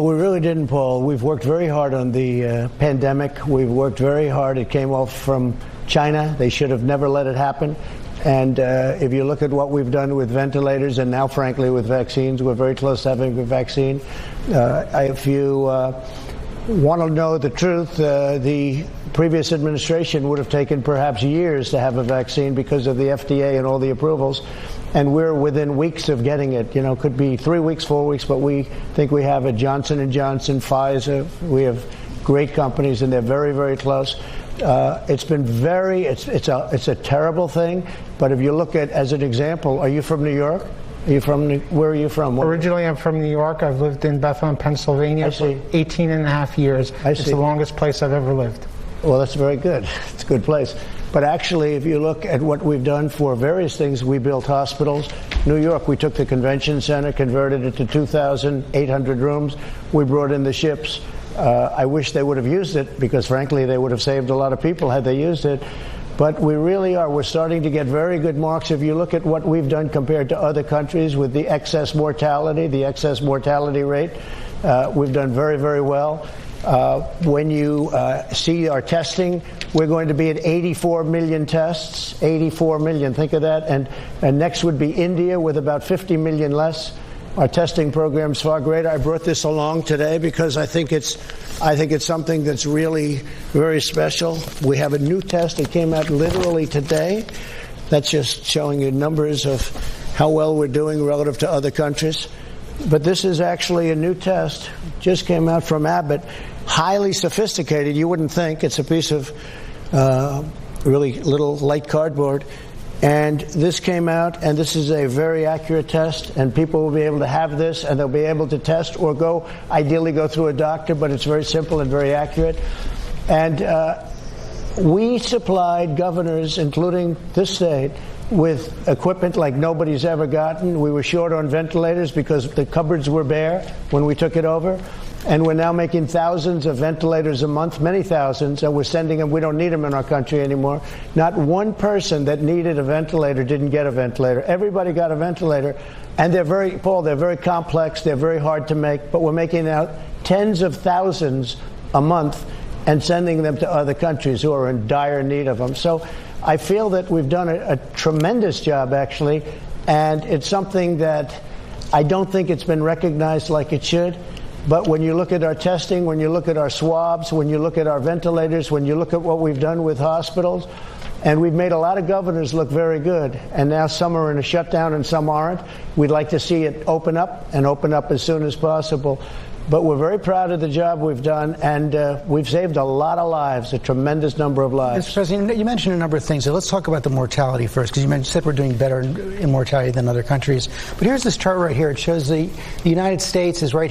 We really didn't, Paul. We've worked very hard on the pandemic. We've worked very hard. It came off from China. They should have never let it happen. And if you look at what we've done with ventilators and now, frankly, with vaccines, we're very close to having a vaccine. If you want to know the truth, the previous administration would have taken perhaps years to have a vaccine because of the FDA and all the approvals. And we're within weeks of getting it. You know, could be 3 weeks, 4 weeks, but we think we have it. Johnson & Johnson, Pfizer, we have great companies, and they're very, very close. It's been it's a terrible thing. But if you look at, as an example, are you from New York? Where are you from? Originally, I'm from New York. I've lived in Bethlehem, Pennsylvania for 18 and a half years. It's the longest place I've ever lived. Well, that's very good. It's a good place. But actually, if you look at what we've done for various things, we built hospitals. New York, we took the convention center, converted it to 2,800 rooms. We brought in the ships. I wish they would have used it because, frankly, they would have saved a lot of people had they used it. But we really are. We're starting to get very good marks. If you look at what we've done compared to other countries with the excess mortality rate, we've done very, very well. When you see our testing, we're going to be at 84 million tests, 84 million, think of that. And next would be India with about 50 million less. Our testing program's far greater. I brought this along today because I think it's something that's really very special. We have a new test. It came out literally today. That's just showing you numbers of how well we're doing relative to other countries. But this is actually a new test. Just came out from Abbott. Highly sophisticated. You wouldn't think. It's a piece of really little light cardboard. And this came out, and this is a very accurate test, and people will be able to have this, and they'll be able to test or ideally go through a doctor, but it's very simple and very accurate. And we supplied governors, including this state, with equipment like nobody's ever gotten. We were short on ventilators because the cupboards were bare when we took it over. And we're now making thousands of ventilators a month, many thousands, and we're sending them. We don't need them in our country anymore. Not one person that needed a ventilator didn't get a ventilator. Everybody got a ventilator. And they're very complex. They're very hard to make. But we're making out tens of thousands a month and sending them to other countries who are in dire need of them. So I feel that we've done a tremendous job, actually. And it's something that I don't think it's been recognized like it should. But when you look at our testing, when you look at our swabs, when you look at our ventilators, when you look at what we've done with hospitals, and we've made a lot of governors look very good. And now some are in a shutdown and some aren't. We'd like to see it open up as soon as possible. But we're very proud of the job we've done, and we've saved a lot of lives, a tremendous number of lives. Mr. President, you mentioned a number of things. So let's talk about the mortality first, because you said we're doing better in mortality than other countries. But here's this chart right here. It shows the United States is right here.